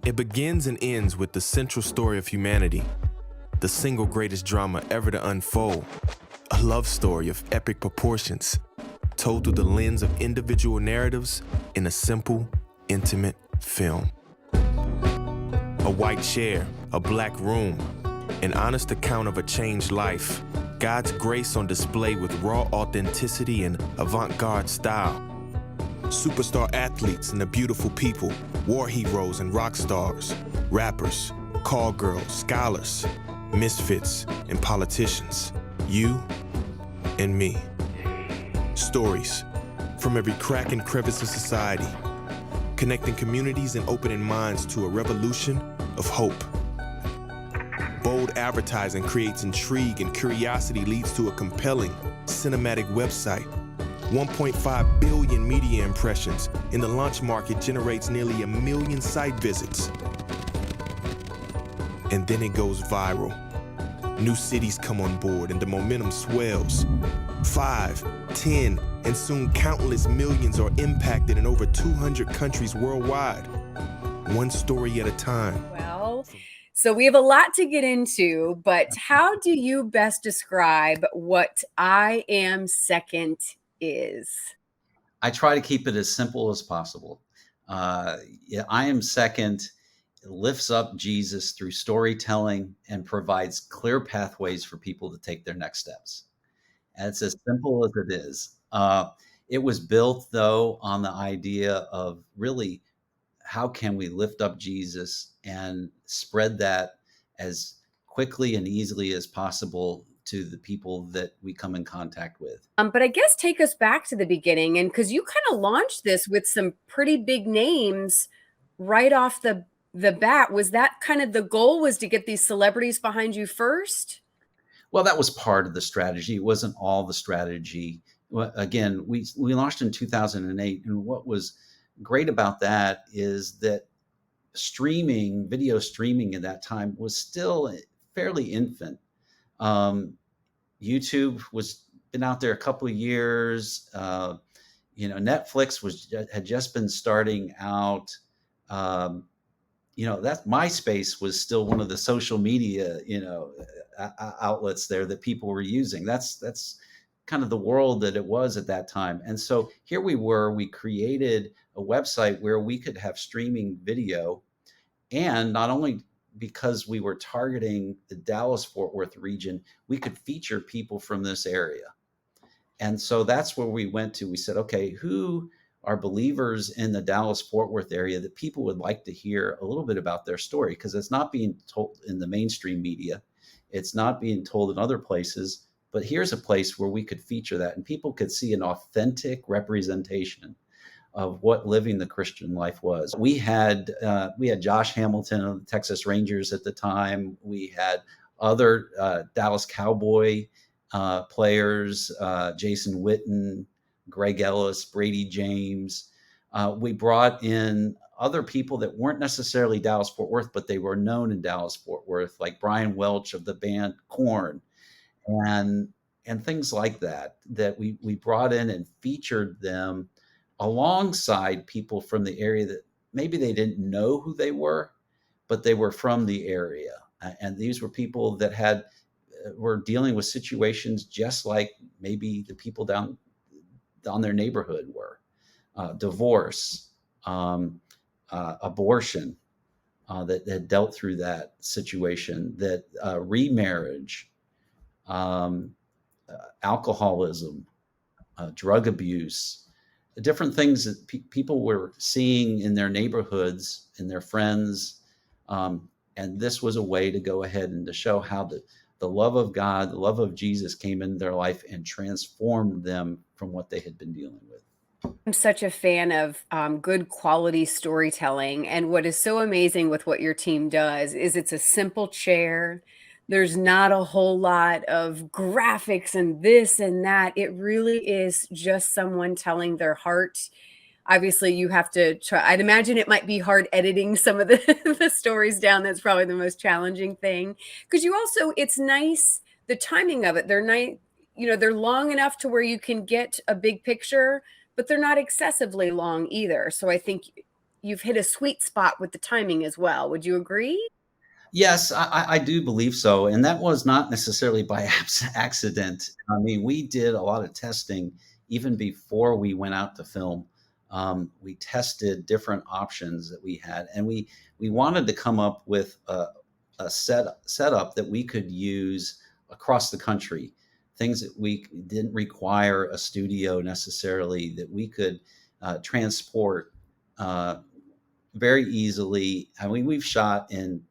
It begins and ends with the central story of humanity, the single greatest drama ever to unfold, a love story of epic proportions, told through the lens of individual narratives in a simple, intimate film. A white chair, a black room, an honest account of a changed life, God's grace on display with raw authenticity and avant-garde style. Superstar athletes and the beautiful people, war heroes and rock stars, rappers, call girls, scholars, misfits, and politicians. You and me. Stories from every crack and crevice of society, connecting communities and opening minds to a revolution of hope. Bold advertising creates intrigue, and curiosity leads to a compelling cinematic website. 1.5 billion media impressions in the launch market generates nearly 1 million site visits. And then it goes viral. New cities come on board and the momentum swells. 5, 10, and soon countless millions are impacted in over 200 countries worldwide. One story at a time. Well, so we have a lot to get into, but how do you best describe what I Am Second is? I try to keep it as simple as possible. I Am Second lifts up Jesus through storytelling and provides clear pathways for people to take their next steps. And it's as simple as it is. It was built, though, on the idea of really how can we lift up Jesus and spread that as quickly and easily as possible to the people that we come in contact with. But I guess take us back to the beginning, and because you kind of launched this with some pretty big names right off the bat. Was that kind of the goal, was to get these celebrities behind you first? Well, that was part of the strategy. It wasn't all the strategy. Again, we launched in 2008, and what was great about that is that video streaming at that time was still fairly infant. YouTube was been out there a couple of years. Netflix had just been starting out. That MySpace was still one of the social media, outlets there that people were using. That's kind of the world that it was at that time. And so here we were, we created a website where we could have streaming video, and not only because we were targeting the Dallas-Fort Worth region, we could feature people from this area. And so that's where we went to. We said, okay, who are believers in the Dallas-Fort Worth area that people would like to hear a little bit about their story? Because it's not being told in the mainstream media. It's not being told in other places. But here's a place where we could feature that, and people could see an authentic representation of what living the Christian life was. We had Josh Hamilton of the Texas Rangers at the time. We had other Dallas Cowboy players, Jason Witten, Greg Ellis, Brady James. We brought in other people that weren't necessarily Dallas-Fort Worth, but they were known in Dallas-Fort Worth, like Brian Welch of the band Korn, and things like that we brought in and featured them alongside people from the area that maybe they didn't know who they were, but they were from the area. And these were people that were dealing with situations just like maybe the people down their neighborhood were. Divorce, abortion, that had dealt through that situation, that remarriage, alcoholism, drug abuse, different things that people were seeing in their neighborhoods, in their friends. And this was a way to go ahead and to show how the love of God, the love of Jesus came into their life and transformed them from what they had been dealing with. I'm such a fan of good quality storytelling. And what is so amazing with what your team does is it's a simple chair. There's not a whole lot of graphics and this and that. It really is just someone telling their heart. Obviously, you have to try. I'd imagine it might be hard editing some of the stories down. That's probably the most challenging thing. Because it's nice, the timing of it. They're nice, they're long enough to where you can get a big picture, but they're not excessively long either. So I think you've hit a sweet spot with the timing as well. Would you agree? Yes, I do believe so, and that was not necessarily by accident. I mean, we did a lot of testing even before we went out to film. We tested different options that we had, and we wanted to come up with a setup that we could use across the country. Things that we didn't require a studio necessarily, that we could transport uh, very easily. I mean, we've shot in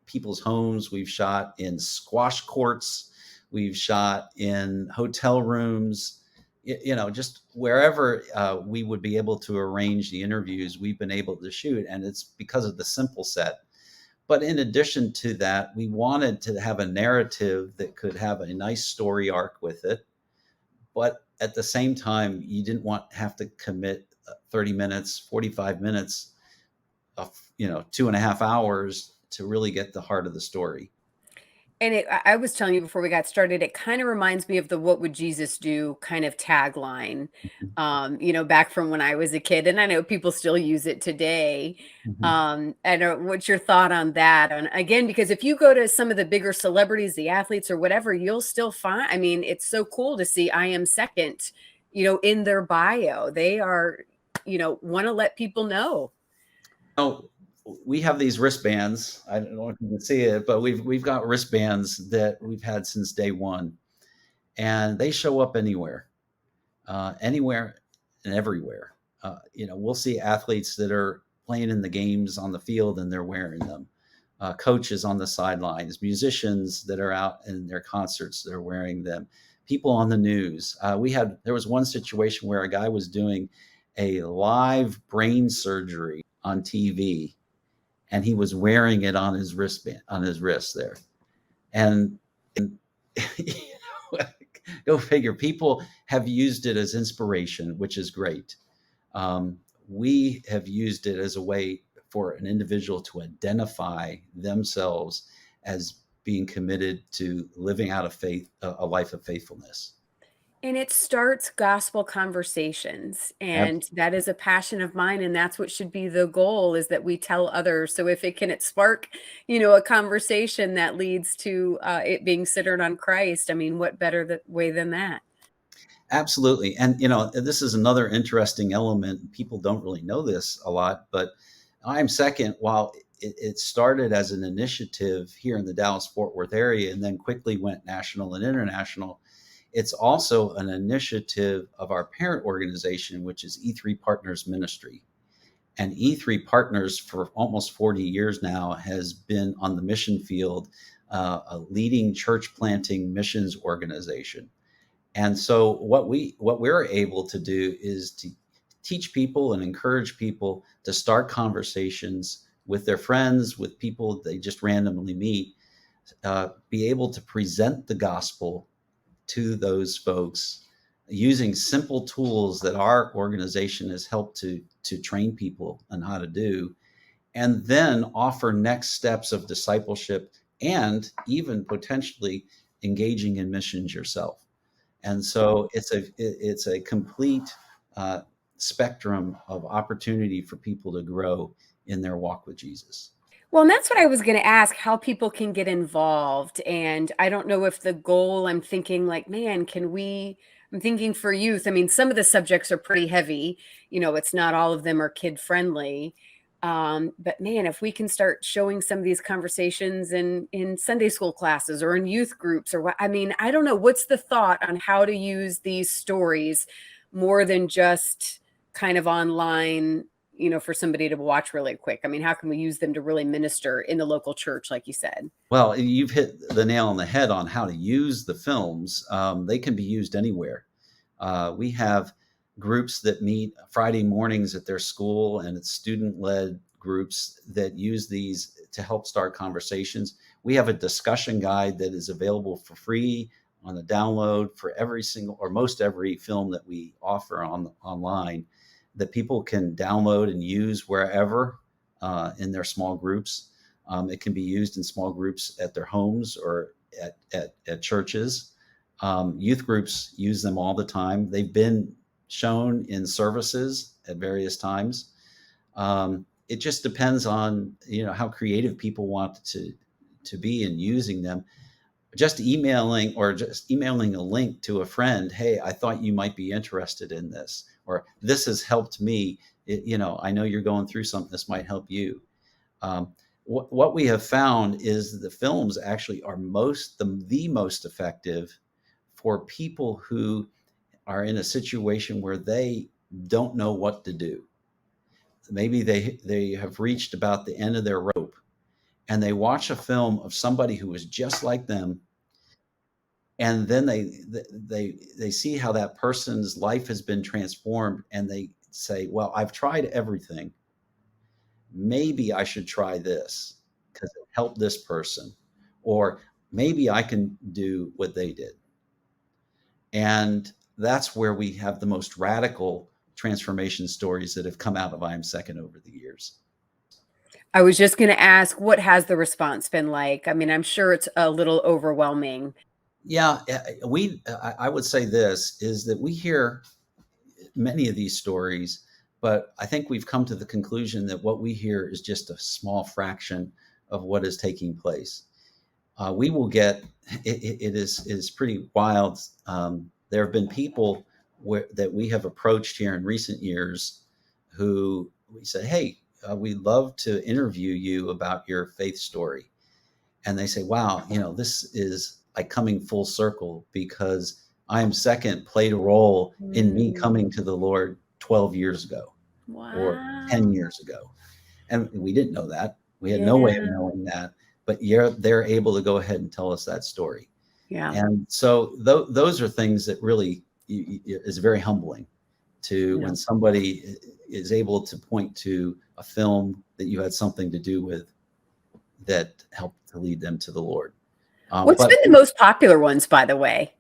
people's homes. We've shot in squash courts. We've shot in hotel rooms. Just wherever we would be able to arrange the interviews, we've been able to shoot, and it's because of the simple set. But in addition to that, we wanted to have a narrative that could have a nice story arc with it. But at the same time, you didn't want to have to commit 30 minutes, 45 minutes of, 2.5 hours to really get the heart of the story. And I was telling you before we got started, it kind of reminds me of the "What would Jesus do" kind of tagline, back from when I was a kid, and I know people still use it today. Mhm. I don't what's your thought on that? And again, because if you go to some of the bigger celebrities, the athletes or whatever, you'll still find, I mean, it's so cool to see "I am second," in their bio. They are, want to let people know. Oh, we have these wristbands. I don't know if you can see it, but we've got wristbands that we've had since day one, and they show up anywhere and everywhere. We'll see athletes that are playing in the games on the field and they're wearing them. Coaches on the sidelines, musicians that are out in their concerts, they're wearing them. People on the news. There was one situation where a guy was doing a live brain surgery on TV, and he was wearing it on his wristband, on his wrist there. And go figure. People have used it as inspiration, which is great. We have used it as a way for an individual to identify themselves as being committed to living out of faith, a life of faithfulness. And it starts gospel conversations, and Absolutely. that is a passion of mine, and that's what should be the goal, is that we tell others. So if it spark, a conversation that leads to it being centered on Christ, I mean, what better way than that? Absolutely. And, this is another interesting element. People don't really know this a lot, but I'm Second, while it started as an initiative here in the Dallas Fort Worth area and then quickly went national and international, it's also an initiative of our parent organization, which is E3 Partners Ministry. And E3 Partners, for almost 40 years now, has been on the mission field, a leading church planting missions organization. And so what we're able to do is to teach people and encourage people to start conversations with their friends, with people they just randomly meet, be able to present the gospel to those folks using simple tools that our organization has helped to train people on how to do, and then offer next steps of discipleship and even potentially engaging in missions yourself. And so it's a complete uh, spectrum of opportunity for people to grow in their walk with Jesus. Well, and that's what I was going to ask, how people can get involved. And I don't know if the goal, I'm thinking like, man, I'm thinking for youth. I mean, some of the subjects are pretty heavy. It's not all of them are kid friendly. But man, if we can start showing some of these conversations in Sunday school classes or in youth groups or what, I mean, I don't know. What's the thought on how to use these stories more than just kind of online, for somebody to watch really quick? I mean, how can we use them to really minister in the local church, like you said? Well, you've hit the nail on the head on how to use the films. They can be used anywhere. We have groups that meet Friday mornings at their school, and it's student-led groups that use these to help start conversations. We have a discussion guide that is available for free on the download for every single or most every film that we offer online, that people can download and use wherever in their small groups. It can be used in small groups at their homes or at churches. Youth groups use them all the time. They've been shown in services at various times. it just depends on, how creative people want to be in using them. Just emailing a link to a friend, hey, I thought you might be interested in this, or this has helped me. I know you're going through something, this might help you. um, what we have found is that the films actually are the most effective for people who are in a situation where they don't know what to do. Maybe they have reached about the end of their rope, and they watch a film of somebody who is just like them, and then they see how that person's life has been transformed, and they say, well, I've tried everything, maybe I should try this because it helped this person, or maybe I can do what they did. And that's where we have the most radical transformation stories that have come out of I Am Second over the years. I was just going to ask, what has the response been like? I mean, I'm sure it's a little overwhelming. Yeah, I would say this is that we hear many of these stories, but I think we've come to the conclusion that what we hear is just a small fraction of what is taking place. We will get it is pretty wild. There have been people that we have approached here in recent years who we said, hey, we'd love to interview you about your faith story. And they say, wow, this is like coming full circle, because I Am Second played a role in me coming to the Lord 12 years ago or 10 Wow. years ago. And we didn't know that. We had no way of Yeah. knowing that. But they're able to go ahead and tell us that story. Yeah. And so those are things that really is very humbling to when somebody is able to point to a film that you had something to do with that helped to lead them to the Lord. What's But been the most popular ones, by the way?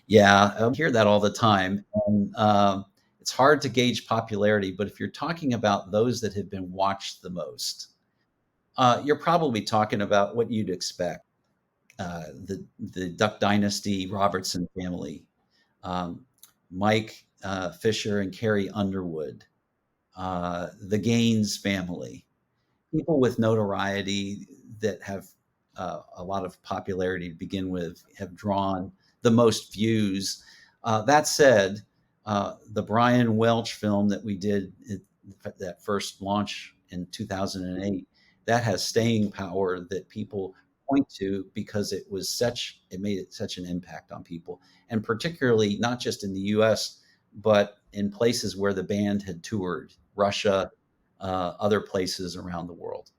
yeah, I hear that all the time. And it's hard to gauge popularity, but if you're talking about those that have been watched the most, you're probably talking about what you'd expect. The Duck Dynasty Robertson family, um, Mike Fisher and Carrie Underwood, the Gaines family, people with notoriety that have a lot of popularity to begin with, have drawn the most views. That said, the Brian Welch film that we did, that first launch in 2008, that has staying power that people point to because it made it such an impact on people, and particularly not just in the US, but in places where the band had toured, Russia, other places around the world.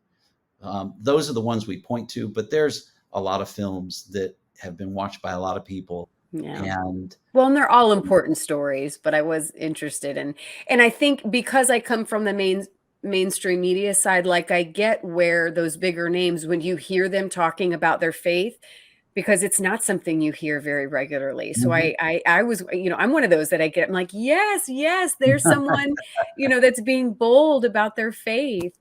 Those are the ones we point to, but there's a lot of films that have been watched by a lot of people. Yeah. And Well, and they're all important stories, but I was interested in, and I think because I come from the mainstream media side, like I get where those bigger names, when you hear them talking about their faith, because it's not something you hear very regularly. So Mhm. I was, I'm one of those that I get, I'm like, yes, yes, there's someone, that's being bold about their faith.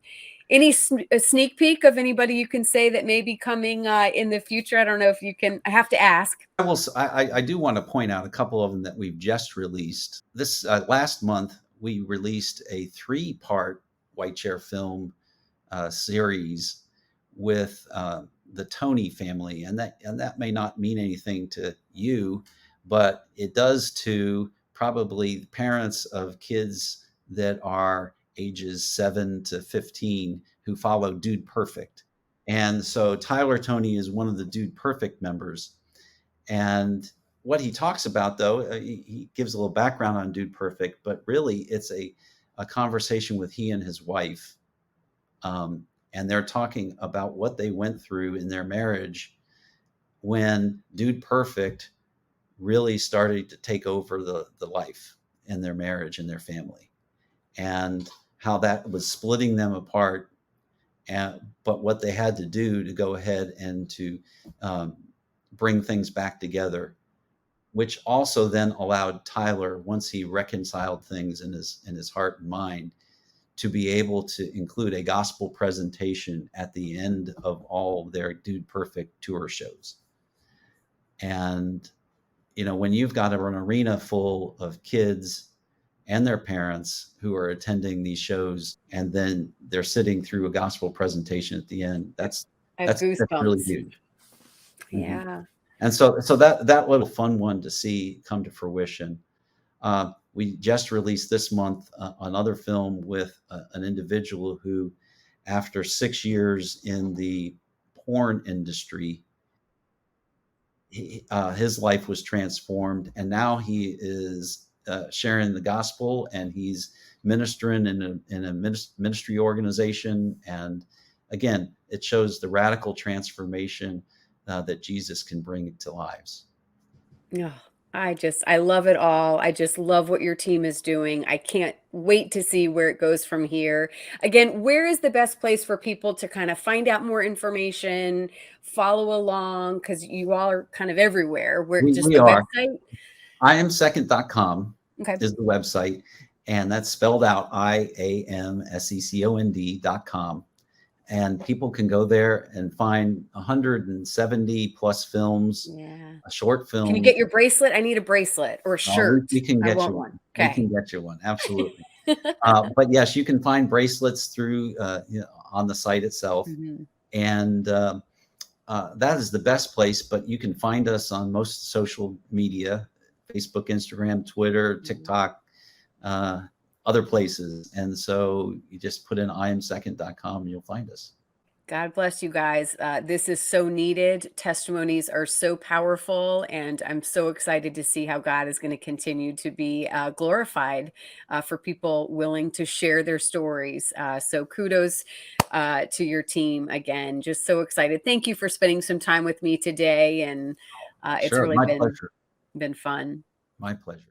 Any a sneak peek of anybody you can say that may be coming in the future? I don't know if you can. I have to ask. I do want to point out a couple of them that we've just released. This last month, we released a 3-part White Chair film series with the Tony family, and that may not mean anything to you, but it does to probably parents of kids that are ages 7 to 15 who follow Dude Perfect. And so Tyler Tony is one of the Dude Perfect members. And what he talks about, though, he gives a little background on Dude Perfect, but really it's a conversation with he and his wife. And they're talking about what they went through in their marriage when Dude Perfect really started to take over the life in their marriage and their family, and how that was splitting them apart. But what they had to do to go ahead and to um, bring things back together, which also then allowed Tyler, once he reconciled things in his heart and mind, to be able to include a gospel presentation at the end of all of their Dude Perfect tour shows. And when you've got an arena full of kids and their parents who are attending these shows, and then they're sitting through a gospel presentation at the end. That's really goosebumps. huge. Yeah. And so that was a fun one to see come to fruition. We just released this month another film with an individual who, after 6 years in the porn industry, his life was transformed, and now he is sharing the gospel, and he's ministering in a ministry organization. And again, it shows the radical transformation that Jesus can bring to lives. Yeah. I love it all. I just love what your team is doing. I can't wait to see where it goes from here. Again, where is the best place for people to kind of find out more information, follow along? Because you all are kind of everywhere. Where just We the are. website? IamSecond.com Okay. is the website, and that's spelled out IAMSECOND.com. And people can go there and find 170 plus films, Yeah. short films. Can you get your bracelet? I need a bracelet or a shirt. We can I get want you one. We Okay. can get you one. Absolutely. But yes, you can find bracelets through on the site itself. And that is the best place, but you can find us on most social media, Facebook, Instagram, Twitter, TikTok, other places. And so you just put in IamSecond.com and you'll find us. God bless you guys. This is so needed. Testimonies are so powerful, and I'm so excited to see how God is going to continue to be glorified for people willing to share their stories. So kudos to your team again. Just so excited. Thank you for spending some time with me today, and it's Sure, really my pleasure. been fun. My pleasure.